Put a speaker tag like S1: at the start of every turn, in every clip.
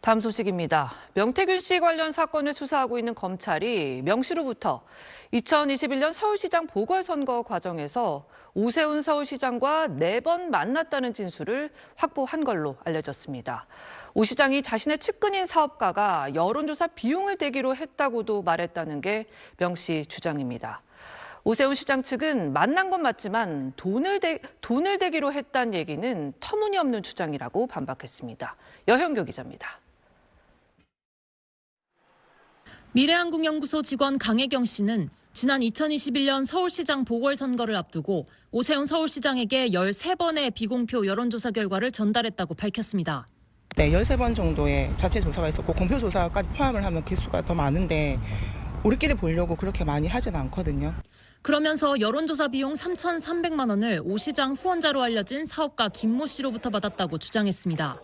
S1: 다음 소식입니다. 명태균 씨 관련 사건을 수사하고 있는 검찰이 명 씨로부터 2021년 서울시장 보궐선거 과정에서 오세훈 서울시장과 4번 만났다는 진술을 확보한 걸로 알려졌습니다. 오 시장이 자신의 측근인 사업가가 여론조사 비용을 대기로 했다고도 말했다는 게 명 씨 주장입니다. 오세훈 시장 측은 만난 건 맞지만 돈을 대기로 했다는 얘기는 터무니없는 주장이라고 반박했습니다. 여현교 기자입니다.
S2: 미래한국연구소 직원 강혜경 씨는 지난 2021년 서울시장 보궐선거를 앞두고 오세훈 서울시장에게 13번의 비공표 여론조사 결과를 전달했다고 밝혔습니다.
S3: 네, 13번 정도의 자체 조사가 있었고 공표 조사까지 포함을 하면 개수가 더 많은데 우리끼리 보려고 그렇게 많이 하진 않거든요.
S2: 그러면서 여론조사 비용 3,300만 원을 오 시장 후원자로 알려진 사업가 김모 씨로부터 받았다고 주장했습니다.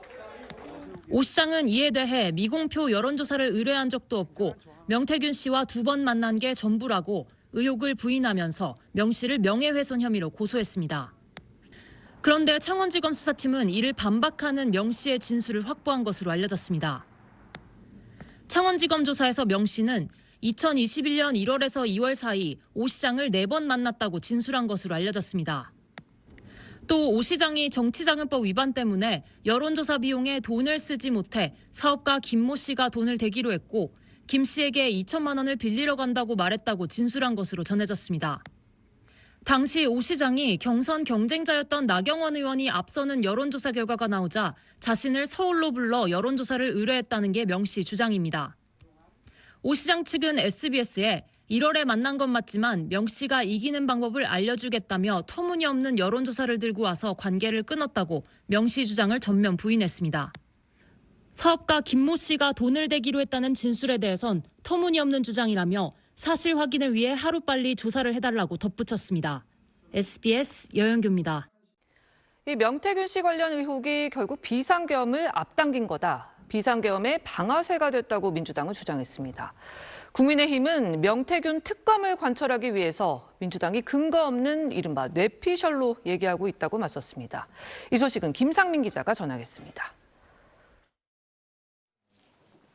S2: 오 시장은 이에 대해 미공표 여론조사를 의뢰한 적도 없고 명태균 씨와 2번 만난 게 전부라고 의혹을 부인하면서 명 씨를 명예훼손 혐의로 고소했습니다. 그런데 창원지검 수사팀은 이를 반박하는 명 씨의 진술을 확보한 것으로 알려졌습니다. 창원지검 조사에서 명 씨는 2021년 1월에서 2월 사이 오 시장을 4번 만났다고 진술한 것으로 알려졌습니다. 또 오 시장이 정치자금법 위반 때문에 여론조사 비용에 돈을 쓰지 못해 사업가 김모 씨가 돈을 대기로 했고 김 씨에게 2천만 원을 빌리러 간다고 말했다고 진술한 것으로 전해졌습니다. 당시 오 시장이 경선 경쟁자였던 나경원 의원이 앞서는 여론조사 결과가 나오자 자신을 서울로 불러 여론조사를 의뢰했다는 게 명 씨 주장입니다. 오 시장 측은 SBS에 1월에 만난 건 맞지만 명 씨가 이기는 방법을 알려주겠다며 터무니없는 여론조사를 들고 와서 관계를 끊었다고 명 씨 주장을 전면 부인했습니다. 사업가 김모 씨가 돈을 대기로 했다는 진술에 대해선 터무니없는 주장이라며 사실 확인을 위해 하루빨리 조사를 해달라고 덧붙였습니다. SBS 여현교입니다.
S1: 이 명태균 씨 관련 의혹이 결국 비상계엄을 앞당긴 거다. 비상계엄의 방아쇠가 됐다고 민주당은 주장했습니다. 국민의힘은 명태균 특검을 관철하기 위해서 민주당이 근거 없는 이른바 뇌피셜로 얘기하고 있다고 맞섰습니다. 이 소식은 김상민 기자가 전하겠습니다.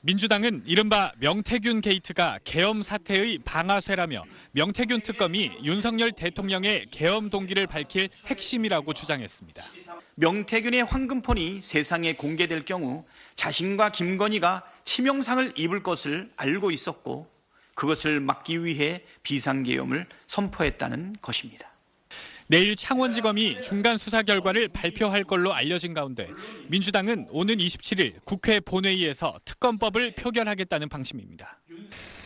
S4: 민주당은 이른바 명태균 게이트가 계엄 사태의 방아쇠라며 명태균 특검이 윤석열 대통령의 계엄 동기를 밝힐 핵심이라고 주장했습니다.
S5: 명태균의 황금폰이 세상에 공개될 경우 자신과 김건희가 치명상을 입을 것을 알고 있었고 그것을 막기 위해 비상계엄을 선포했다는 것입니다.
S4: 내일 창원지검이 중간 수사 결과를 발표할 걸로 알려진 가운데 민주당은 오는 27일 국회 본회의에서 특검법을 표결하겠다는 방침입니다.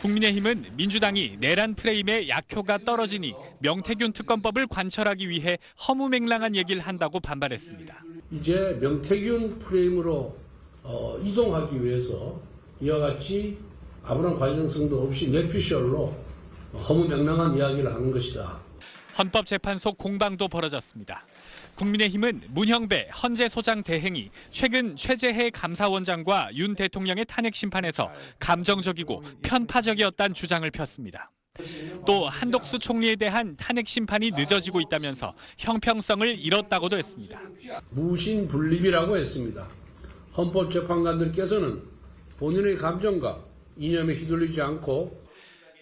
S4: 국민의힘은 민주당이 내란 프레임의 약효가 떨어지니 명태균 특검법을 관철하기 위해 허무맹랑한 얘기를 한다고 반발했습니다.
S6: 이제 명태균 프레임으로 이동하기 위해서 이와 같이 아무런 관련성도 없이 뇌피셜로 허무맹랑한 이야기를 하는 것이다.
S4: 헌법재판소 공방도 벌어졌습니다. 국민의힘은 문형배 헌재소장 대행이 최근 최재해 감사원장과 윤 대통령의 탄핵 심판에서 감정적이고 편파적이었다는 주장을 폈습니다. 또 한덕수 총리에 대한 탄핵 심판이 늦어지고 있다면서 형평성을 잃었다고도 했습니다.
S6: 무신분립이라고 했습니다. 헌법재판관들께서는 본인의 감정과 이념에 휘둘리지 않고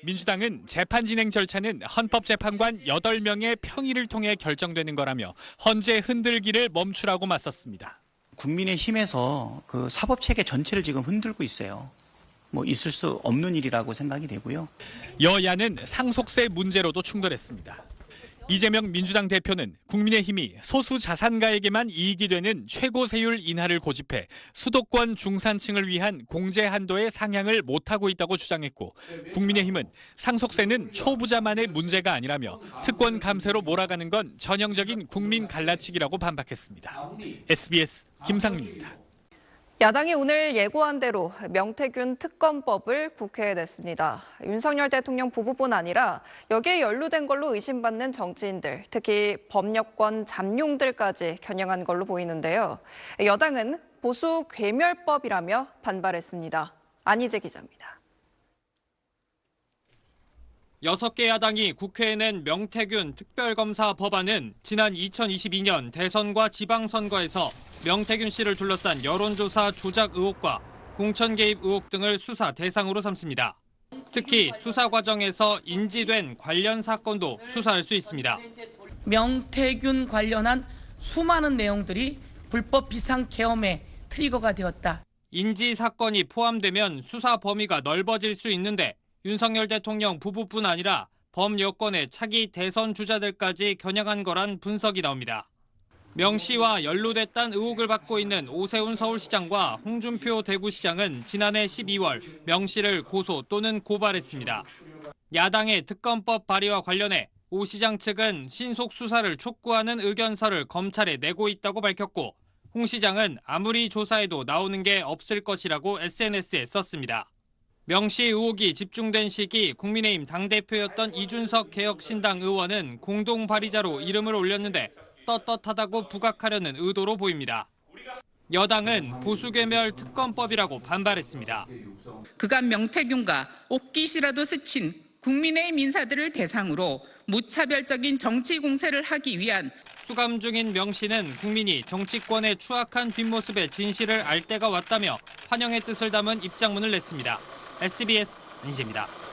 S4: 민주당은 재판 진행 절차는 헌법재판관 8명의 평의를 통해 결정되는 거라며 헌재 흔들기를 멈추라고 맞섰습니다.
S5: 국민의힘에서 그 사법체계 전체를 지금 흔들고 있어요. 있을 수 없는 일이라고 생각이 되고요.
S4: 여야는 상속세 문제로도 충돌했습니다. 이재명 민주당 대표는 국민의힘이 소수 자산가에게만 이익이 되는 최고 세율 인하를 고집해 수도권 중산층을 위한 공제 한도의 상향을 못하고 있다고 주장했고 국민의힘은 상속세는 초부자만의 문제가 아니라며 특권 감세로 몰아가는 건 전형적인 국민 갈라치기라고 반박했습니다. SBS 김상민입니다.
S7: 야당이 오늘 예고한 대로 명태균 특검법을 국회에 냈습니다. 윤석열 대통령 부부뿐 아니라 여기에 연루된 걸로 의심받는 정치인들, 특히 법력권 잠룡들까지 겨냥한 걸로 보이는데요. 여당은 보수 괴멸법이라며 반발했습니다. 안희재 기자입니다.
S8: 6개 야당이 국회에 낸 명태균 특별검사 법안은 지난 2022년 대선과 지방선거에서 명태균 씨를 둘러싼 여론조사 조작 의혹과 공천 개입 의혹 등을 수사 대상으로 삼습니다. 특히 수사 과정에서 인지된 관련 사건도 수사할 수 있습니다.
S9: 명태균 관련한 수많은 내용들이 불법 비상계엄의 트리거가 되었다.
S8: 인지 사건이 포함되면 수사 범위가 넓어질 수 있는데 윤석열 대통령 부부뿐 아니라 범여권의 차기 대선 주자들까지 겨냥한 거란 분석이 나옵니다. 명 씨와 연루됐다는 의혹을 받고 있는 오세훈 서울시장과 홍준표 대구시장은 지난해 12월 명 씨를 고소 또는 고발했습니다. 야당의 특검법 발의와 관련해 오 시장 측은 신속 수사를 촉구하는 의견서를 검찰에 내고 있다고 밝혔고 홍 시장은 아무리 조사해도 나오는 게 없을 것이라고 SNS에 썼습니다. 명 씨 의혹이 집중된 시기 국민의힘 당대표였던 이준석 개혁신당 의원은 공동 발의자로 이름을 올렸는데 떳떳하다고 부각하려는 의도로 보입니다. 여당은 보수괴멸 특검법이라고 반발했습니다.
S10: 그간 명태균과 옷깃이라도 스친 국민의힘 인사들을 대상으로 무차별적인 정치 공세를 하기 위한
S8: 수감 중인 명 씨는 국민이 정치권의 추악한 뒷모습의 진실을 알 때가 왔다며 환영의 뜻을 담은 입장문을 냈습니다. SBS 안희재입니다.